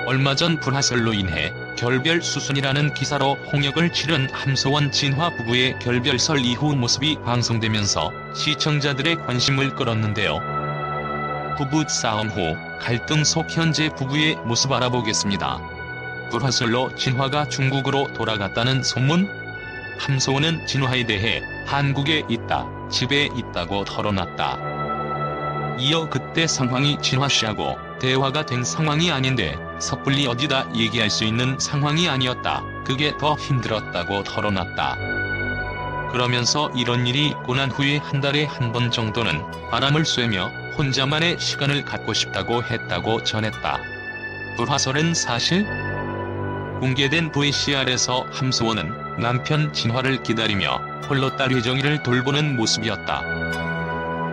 얼마 전 불화설로 인해 결별 수순이라는 기사로 홍역을 치른 함소원 진화 부부의 결별설 이후 모습이 방송되면서 시청자들의 관심을 끌었는데요. 부부 싸움 후 갈등 속 현재 부부의 모습 알아보겠습니다. 불화설로 진화가 중국으로 돌아갔다는 소문? 함소원은 진화에 대해 한국에 있다, 집에 있다고 털어놨다. 이어 그때 상황이 진화씨하고 대화가 된 상황이 아닌데 섣불리 어디다 얘기할 수 있는 상황이 아니었다. 그게 더 힘들었다고 털어놨다. 그러면서 이런 일이 있고 난 후에 한 달에 한 번 정도는 바람을 쐬며 혼자만의 시간을 갖고 싶다고 했다고 전했다. 불화설은 사실? 공개된 VCR에서 함소원은 남편 진화를 기다리며 홀로 딸 혜정이를 돌보는 모습이었다.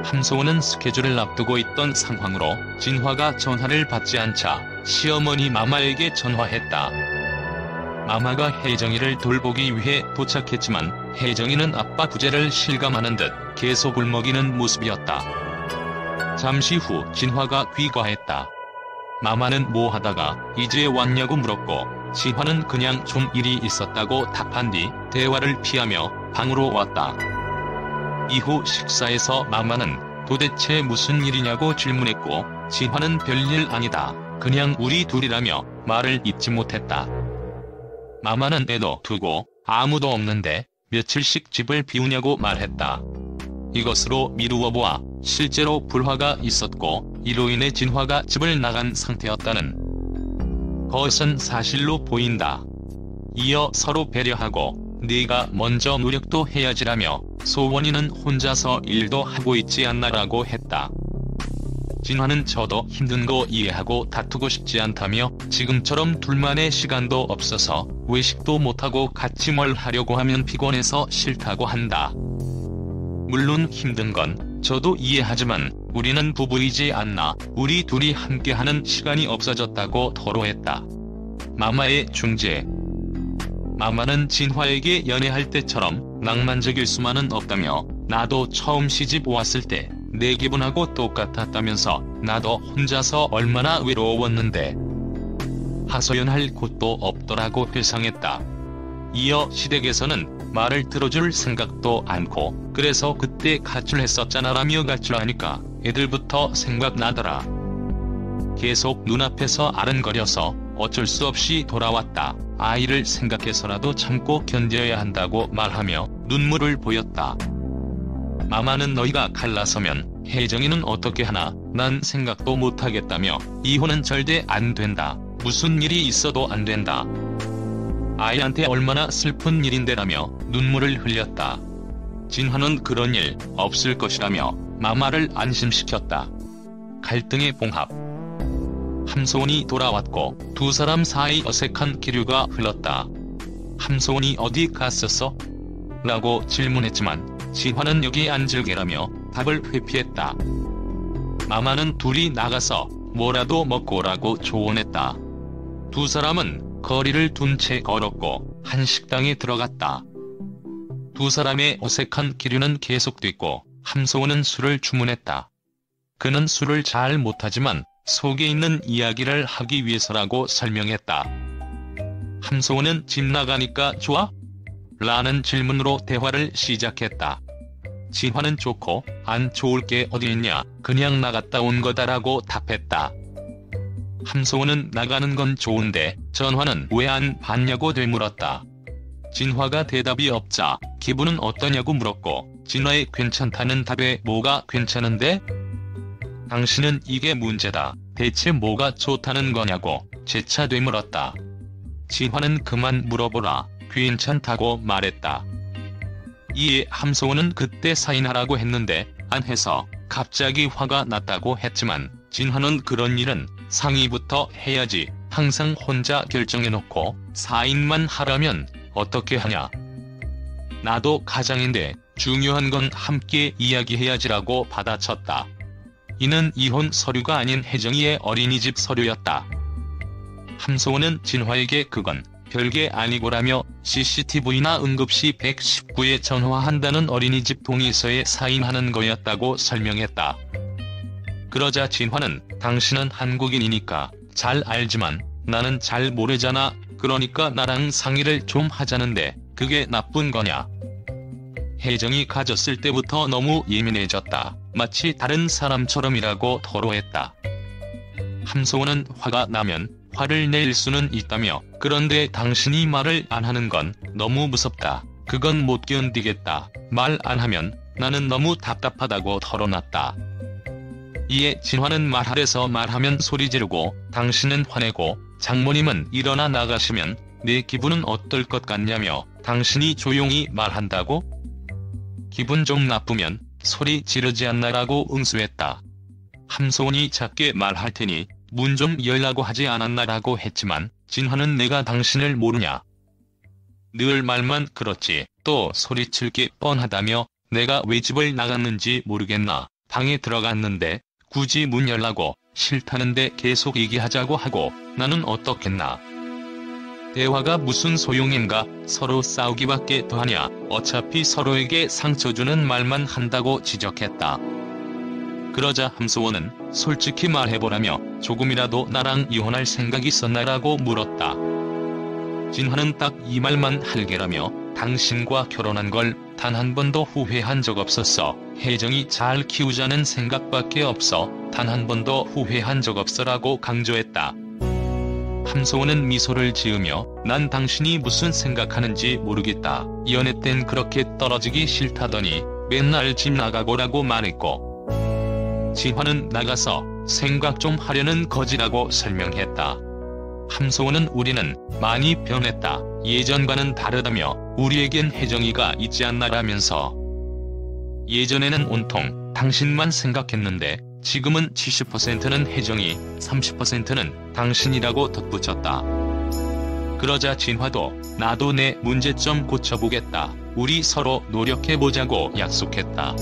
함소원은 스케줄을 앞두고 있던 상황으로 진화가 전화를 받지 않자 시어머니 마마에게 전화했다. 마마가 혜정이를 돌보기 위해 도착했지만 혜정이는 아빠 부재를 실감하는 듯 계속 울먹이는 모습이었다. 잠시 후 진화가 귀가했다. 마마는 뭐 하다가 이제 왔냐고 물었고 진화는 그냥 좀 일이 있었다고 답한 뒤 대화를 피하며 방으로 왔다. 이후 식사에서 마마는 도대체 무슨 일이냐고 질문했고 진화는 별일 아니다. 그냥 우리 둘이라며 말을 잇지 못했다. 마마는 애도 두고 아무도 없는데 며칠씩 집을 비우냐고 말했다. 이것으로 미루어 보아 실제로 불화가 있었고 이로 인해 진화가 집을 나간 상태였다는 것은 사실로 보인다. 이어 서로 배려하고 네가 먼저 노력도 해야지라며 소원이는 혼자서 일도 하고 있지 않나라고 했다. 진화는 저도 힘든 거 이해하고 다투고 싶지 않다며 지금처럼 둘만의 시간도 없어서 외식도 못하고 같이 뭘 하려고 하면 피곤해서 싫다고 한다. 물론 힘든 건 저도 이해하지만 우리는 부부이지 않나 우리 둘이 함께하는 시간이 없어졌다고 토로했다. 마마의 중재. 마마는 진화에게 연애할 때처럼 낭만적일 수만은 없다며 나도 처음 시집 왔을 때 내 기분하고 똑같았다면서 나도 혼자서 얼마나 외로웠는데 하소연할 곳도 없더라고 회상했다. 이어 시댁에서는 말을 들어줄 생각도 않고 그래서 그때 가출했었잖아라며 가출하니까 애들부터 생각나더라. 계속 눈앞에서 아른거려서 어쩔 수 없이 돌아왔다. 아이를 생각해서라도 참고 견뎌야 한다고 말하며 눈물을 보였다. 마마는 너희가 갈라서면 혜정이는 어떻게 하나 난 생각도 못하겠다며 이혼은 절대 안 된다. 무슨 일이 있어도 안 된다. 아이한테 얼마나 슬픈 일인데라며 눈물을 흘렸다. 진화는 그런 일 없을 것이라며 마마를 안심시켰다. 갈등의 봉합. 함소원이 돌아왔고 두 사람 사이 어색한 기류가 흘렀다. 함소원이 어디 갔었어? 라고 질문했지만 진화는 여기 앉을게라며 답을 회피했다. 마마는 둘이 나가서 뭐라도 먹고 오라고 조언했다. 두 사람은 거리를 둔 채 걸었고 한 식당에 들어갔다. 두 사람의 어색한 기류는 계속됐고 함소원은 술을 주문했다. 그는 술을 잘 못하지만 속에 있는 이야기를 하기 위해서라고 설명했다. 함소원은 집 나가니까 좋아? 라는 질문으로 대화를 시작했다. 진화는 좋고 안 좋을 게 어디 있냐 그냥 나갔다 온 거다라고 답했다. 함소원은 나가는 건 좋은데 전화는 왜 안 받냐고 되물었다. 진화가 대답이 없자 기분은 어떠냐고 물었고 진화의 괜찮다는 답에 뭐가 괜찮은데? 당신은 이게 문제다. 대체 뭐가 좋다는 거냐고 재차 되물었다. 진화는 그만 물어보라. 괜찮다고 말했다. 이에 함소원은 그때 사인하라고 했는데 안 해서 갑자기 화가 났다고 했지만 진화는 그런 일은 상의부터 해야지 항상 혼자 결정해놓고 사인만 하라면 어떻게 하냐. 나도 가장인데 중요한 건 함께 이야기해야지라고 받아쳤다. 이는 이혼 서류가 아닌 혜정이의 어린이집 서류였다. 함소원은 진화에게 그건 별게 아니고라며 CCTV나 응급시 119에 전화한다는 어린이집 동의서에 사인하는 거였다고 설명했다. 그러자 진화는 당신은 한국인이니까 잘 알지만 나는 잘 모르잖아. 그러니까 나랑 상의를 좀 하자는데 그게 나쁜 거냐. 혜정이 가졌을 때부터 너무 예민해졌다. 마치 다른 사람처럼이라고 토로했다. 함소원은 화가 나면 화를 낼 수는 있다며, 그런데 당신이 말을 안 하는 건 너무 무섭다. 그건 못 견디겠다. 말 안 하면 나는 너무 답답하다고 털어놨다. 이에 진화는 말하래서 말하면 소리 지르고 당신은 화내고 장모님은 일어나 나가시면 내 기분은 어떨 것 같냐며, 당신이 조용히 말한다고? 기분 좀 나쁘면 소리 지르지 않나라고 응수했다. 함소원이 작게 말할 테니 문 좀 열라고 하지 않았나라고 했지만 진화는 내가 당신을 모르냐. 늘 말만 그렇지 또 소리칠 게 뻔하다며 내가 왜 집을 나갔는지 모르겠나. 방에 들어갔는데 굳이 문 열라고 싫다는데 계속 얘기하자고 하고 나는 어떻겠나. 대화가 무슨 소용인가. 서로 싸우기밖에 더하냐. 어차피 서로에게 상처 주는 말만 한다고 지적했다. 그러자 함소원은 솔직히 말해보라며 조금이라도 나랑 이혼할 생각이 있었나라고 물었다. 진화는 딱 이 말만 할게라며 당신과 결혼한 걸 단 한 번도 후회한 적 없었어. 혜정이 잘 키우자는 생각밖에 없어. 단 한 번도 후회한 적 없어라고 강조했다. 함소원은 미소를 지으며 난 당신이 무슨 생각하는지 모르겠다. 연애 땐 그렇게 떨어지기 싫다더니 맨날 집 나가고라고 말했고, 진화는 나가서 생각 좀 하려는 거지라고 설명했다. 함소원은 우리는 많이 변했다. 예전과는 다르다며 우리에겐 혜정이가 있지 않나라면서, 예전에는 온통 당신만 생각했는데 지금은 70%는 혜정이, 30%는 당신이라고 덧붙였다. 그러자 진화도 나도 내 문제점 고쳐보겠다. 우리 서로 노력해보자고 약속했다.